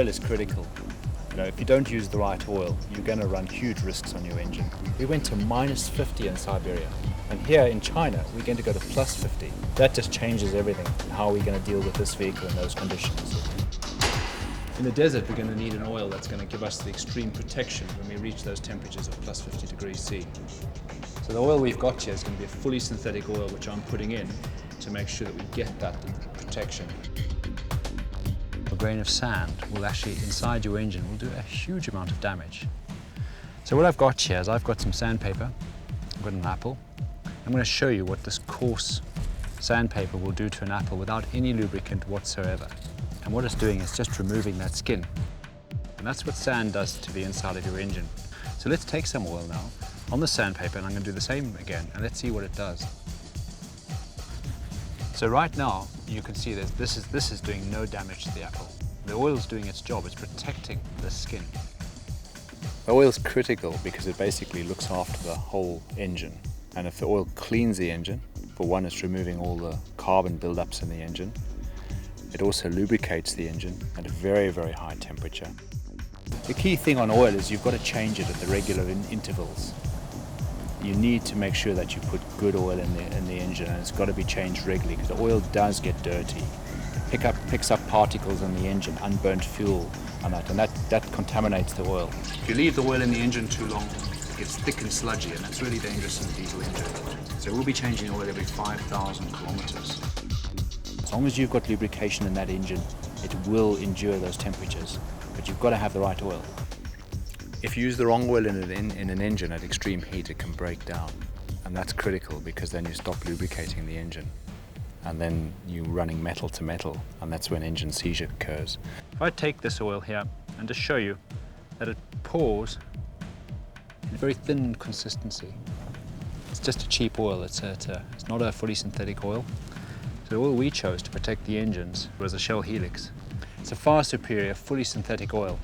oil is critical. If you don't use the right oil, you're going to run huge risks on your engine. We went to -50 in Siberia, and here in China, we're going to go to +50. That just changes everything, and how we're going to deal with this vehicle in those conditions. In the desert, we're going to need an oil that's going to give us the extreme protection when we reach those temperatures of +50 degrees C. So the oil we've got here is going to be a fully synthetic oil, which I'm putting in to make sure that we get that protection. A grain of sand will actually, inside your engine, will do a huge amount of damage. So what I've got here is I've got some sandpaper, I've got an apple. I'm going to show you what this coarse sandpaper will do to an apple without any lubricant whatsoever. And what it's doing is just removing that skin. And that's what sand does to the inside of your engine. So let's take some oil now on the sandpaper, and I'm going to do the same again, and let's see what it does. So right now, you can see that this is doing no damage to the apple. The oil is doing its job, it's protecting the skin. The oil is critical because it basically looks after the whole engine. And if the oil cleans the engine, for one, it's removing all the carbon buildups in the engine. It also lubricates the engine at a very, very high temperature. The key thing on oil is you've got to change it at the regular intervals. You need to make sure that you put good oil in the engine, and it's got to be changed regularly because the oil does get dirty. It picks up particles in the engine, unburnt fuel, and that contaminates the oil. If you leave the oil in the engine too long, it gets thick and sludgy, and that's really dangerous in a diesel engine. So we'll be changing oil every 5,000 kilometers. As long as you've got lubrication in that engine, it will endure those temperatures, but you've got to have the right oil. If you use the wrong oil in an engine at extreme heat, it can break down. And that's critical because then you stop lubricating the engine. And then you're running metal to metal, and that's when engine seizure occurs. If I take this oil here and just show you that it pours in a very thin consistency. It's just a cheap oil, it's not a fully synthetic oil. So the oil we chose to protect the engines was a Shell Helix. It's a far superior fully synthetic oil.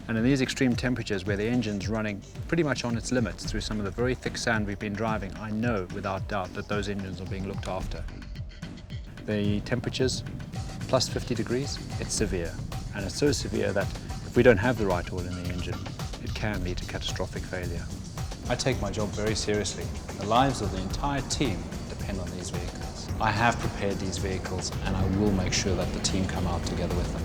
And in these extreme temperatures where the engine's running pretty much on its limits through some of the very thick sand we've been driving, I know without doubt that those engines are being looked after. The temperatures, +50 degrees, it's severe. And it's so severe that if we don't have the right oil in the engine, it can lead to catastrophic failure. I take my job very seriously. The lives of the entire team depend on these vehicles. I have prepared these vehicles, and I will make sure that the team come out together with them.